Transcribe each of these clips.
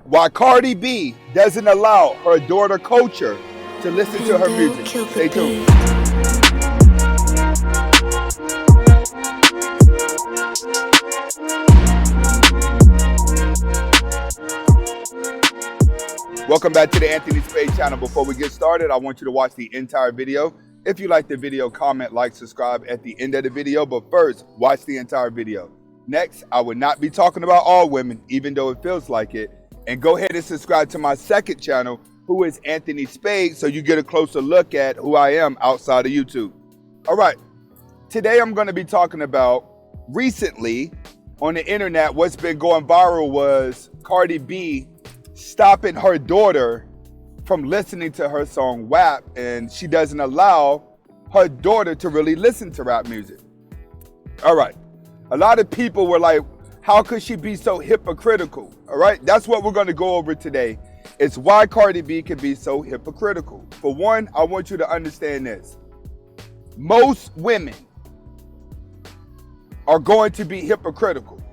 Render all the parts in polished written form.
Why Cardi B doesn't allow her daughter Culture to listen to her music. Stay tuned. Welcome back to the Anthony Spade channel. Before we get started, I want you to watch the entire video. If you like the video, comment, like, subscribe at the end of the video. But first, watch the entire video. Next, I will not be talking about all women, even though it feels like it. And go ahead and subscribe to my second channel, who is Anthony Spade, so you get a closer look at who I am outside of YouTube. All right, today I'm going to be talking about recently on the internet, what's been going viral was Cardi B stopping her daughter from listening to her song WAP, and she doesn't allow her daughter to really listen to rap music. All right, a lot of people were like, how could she be so hypocritical? All right, that's what we're going to go over today. It's why Cardi B can be so hypocritical. For one, I want you to understand this. Most women are going to be hypocritical.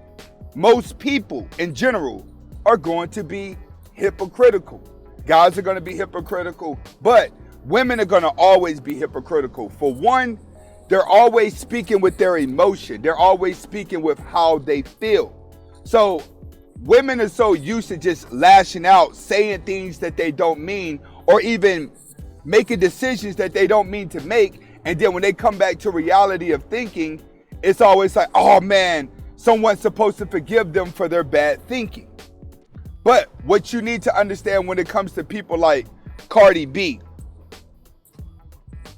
Most people in general are going to be hypocritical. Guys are going to be hypocritical, but women are going to always be hypocritical. For one, they're always speaking with their emotion. They're always speaking with how they feel. So women are so used to just lashing out, saying things that they don't mean, or even making decisions that they don't mean to make. And then when they come back to reality of thinking, it's always like, oh man, someone's supposed to forgive them for their bad thinking. But what you need to understand when it comes to people like Cardi B,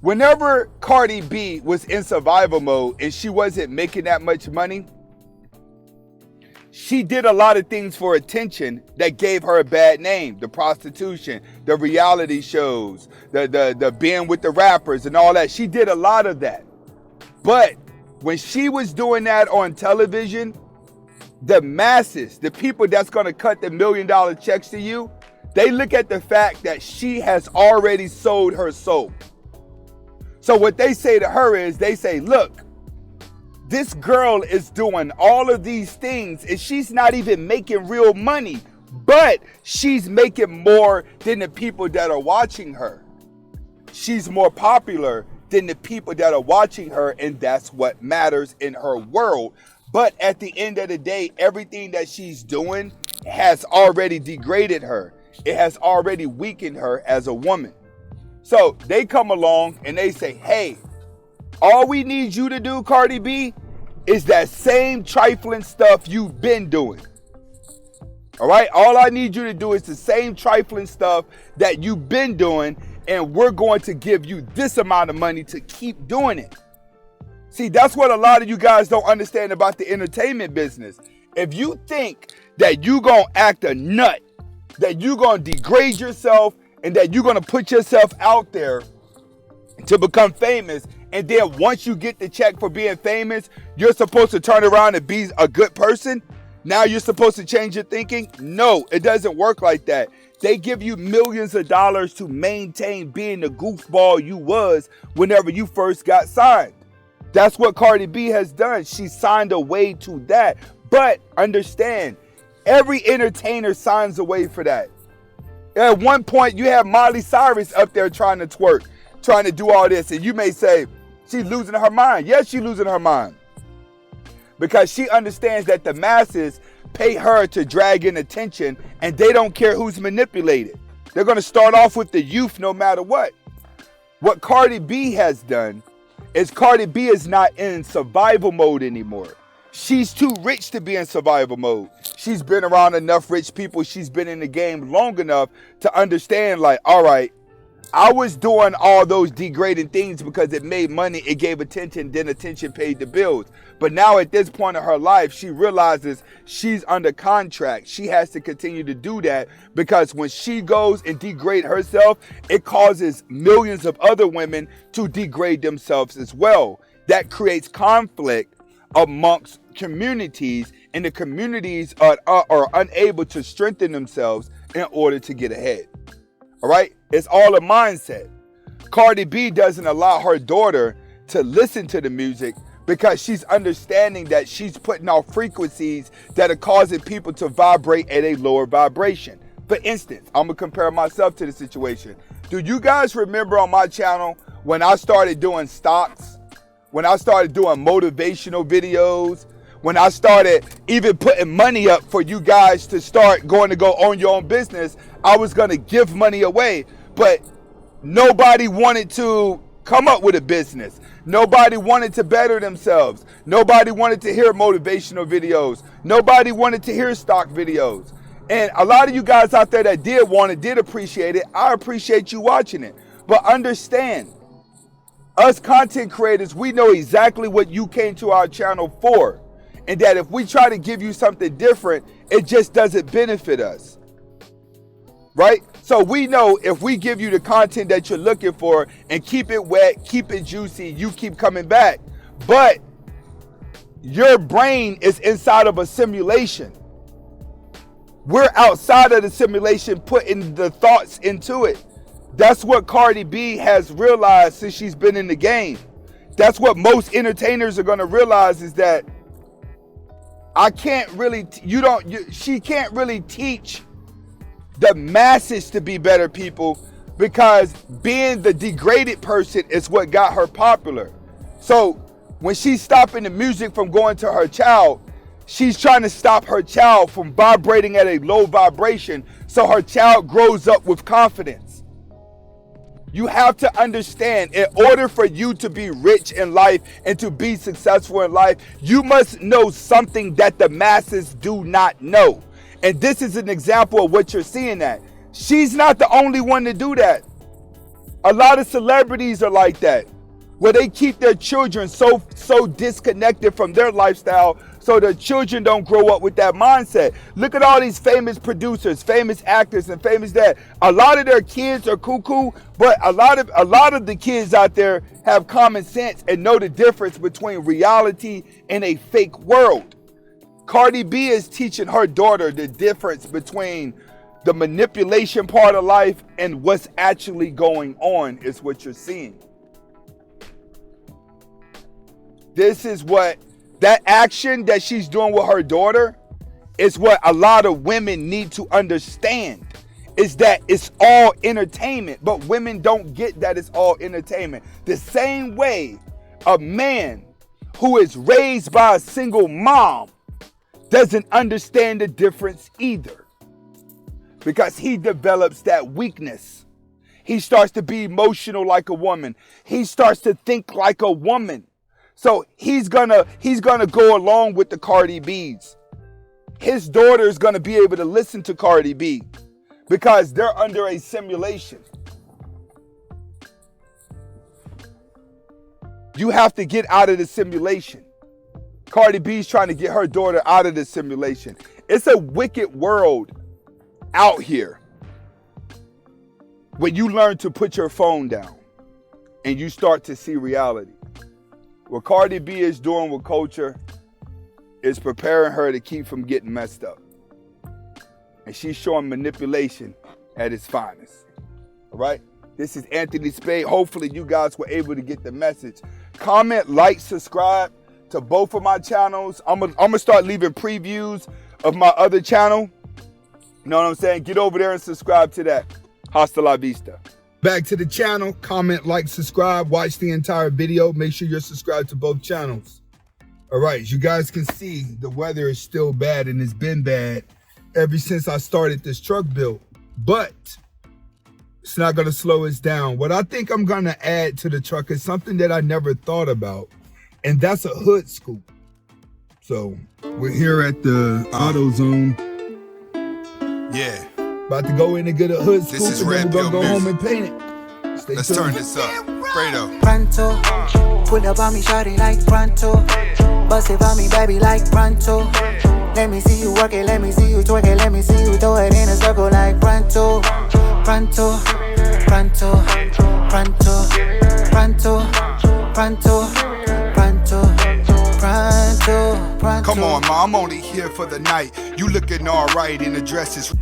whenever Cardi B was in survival mode and she wasn't making that much money, she did a lot of things for attention that gave her a bad name. The prostitution, the reality shows, the being with the rappers and all that. She did a lot of that. But when she was doing that on television, the masses, the people that's going to cut the $1 million checks to you, they look at the fact that she has already sold her soul. So what they say to her is, they say, look, this girl is doing all of these things and she's not even making real money, but she's making more than the people that are watching her. She's more popular than the people that are watching her, and that's what matters in her world. But at the end of the day, everything that she's doing has already degraded her. It has already weakened her as a woman. So they come along and they say, hey, all we need you to do, Cardi B, is that same trifling stuff you've been doing. All right? All I need you to do is the same trifling stuff that you've been doing, and we're going to give you this amount of money to keep doing it. See, that's what a lot of you guys don't understand about the entertainment business. If you think that you're going to act a nut, that you're going to degrade yourself, and that you're going to put yourself out there to become famous, and then once you get the check for being famous, you're supposed to turn around and be a good person? Now you're supposed to change your thinking? No, it doesn't work like that. They give you millions of dollars to maintain being the goofball you was whenever you first got signed. That's what Cardi B has done. She signed away to that. But understand, every entertainer signs away for that. At one point, you have Miley Cyrus up there trying to twerk, trying to do all this. And you may say, she's losing her mind. Yes, she's losing her mind. Because she understands that the masses pay her to drag in attention, and they don't care who's manipulated. They're going to start off with the youth no matter what. What Cardi B has done is Cardi B is not in survival mode anymore. She's too rich to be in survival mode. She's been around enough rich people. She's been in the game long enough to understand, like, all right, I was doing all those degrading things because it made money, it gave attention, then attention paid the bills. But now at this point in her life, she realizes she's under contract. She has to continue to do that because when she goes and degrade herself, it causes millions of other women to degrade themselves as well. That creates conflict amongst communities, and the communities are unable to strengthen themselves in order to get ahead. All right? It's all a mindset. Cardi B doesn't allow her daughter to listen to the music because she's understanding that she's putting off frequencies that are causing people to vibrate at a lower vibration. For instance, I'm gonna compare myself to the situation. Do you guys remember on my channel when I started doing stocks, when I started doing motivational videos, when I started even putting money up for you guys to start going to go own your own business? I was gonna give money away, but nobody wanted to come up with a business. Nobody wanted to better themselves. Nobody wanted to hear motivational videos. Nobody wanted to hear stock videos. And a lot of you guys out there that did want it, did appreciate it. I appreciate you watching it. But understand, us content creators, we know exactly what you came to our channel for. And that if we try to give you something different, it just doesn't benefit us. Right? So we know if we give you the content that you're looking for and keep it wet, keep it juicy, you keep coming back. But your brain is inside of a simulation. We're outside of the simulation putting the thoughts into it. That's what Cardi B has realized since she's been in the game. That's what most entertainers are going to realize, is that she can't really teach the masses to be better people, because being the degraded person is what got her popular. So when she's stopping the music from going to her child, she's trying to stop her child from vibrating at a low vibration so her child grows up with confidence. You have to understand, in order for you to be rich in life and to be successful in life, you must know something that the masses do not know. And this is an example of what you're seeing at. She's not the only one to do that. A lot of celebrities are like that, where they keep their children so disconnected from their lifestyle so their children don't grow up with that mindset. Look at all these famous producers, famous actors, and famous that. A lot of their kids are cuckoo, but a lot of the kids out there have common sense and know the difference between reality and a fake world. Cardi B is teaching her daughter the difference between the manipulation part of life and what's actually going on, is what you're seeing. This is what, that action that she's doing with her daughter is what a lot of women need to understand, is that it's all entertainment, but women don't get that it's all entertainment. The same way a man who is raised by a single mom doesn't understand the difference either, because he develops that weakness. He starts to be emotional like a woman. He starts to think like a woman. So he's gonna go along with the Cardi B's. His daughter is gonna be able to listen to Cardi B because they're under a simulation. You have to get out of the simulation. Cardi B's trying to get her daughter out of the simulation. It's a wicked world out here when you learn to put your phone down and you start to see reality. What Cardi B is doing with culture is preparing her to keep from getting messed up. And she's showing manipulation at its finest. All right? This is Anthony Spade. Hopefully you guys were able to get the message. Comment, like, subscribe to both of my channels. I'm gonna start leaving previews of my other channel. You know what I'm saying? Get over there and subscribe to that. Hasta la vista. Back to the channel. Comment, like, subscribe, watch the entire video. Make sure you're subscribed to both channels. All right, as you guys can see, the weather is still bad, and it's been bad ever since I started this truck build. But it's not gonna slow us down. What I think I'm gonna add to the truck is something that I never thought about, and that's a hood scoop. So we're here at the Auto Zone. Yeah. About to go in and get a hood scoop, This is and then we're gonna go Red Pill home and paint it. Let's turn this up. Fredo. Pronto, pull up on me, shawty like pronto. Bust it for me, baby, like pronto. Let me see you work it, let me see you twerk it, let me see you throw it in a circle like pronto. Pronto, pronto, pronto, pronto, pronto, pronto, pronto, pronto. Come on, ma, I'm only here for the night. You looking alright and the dress is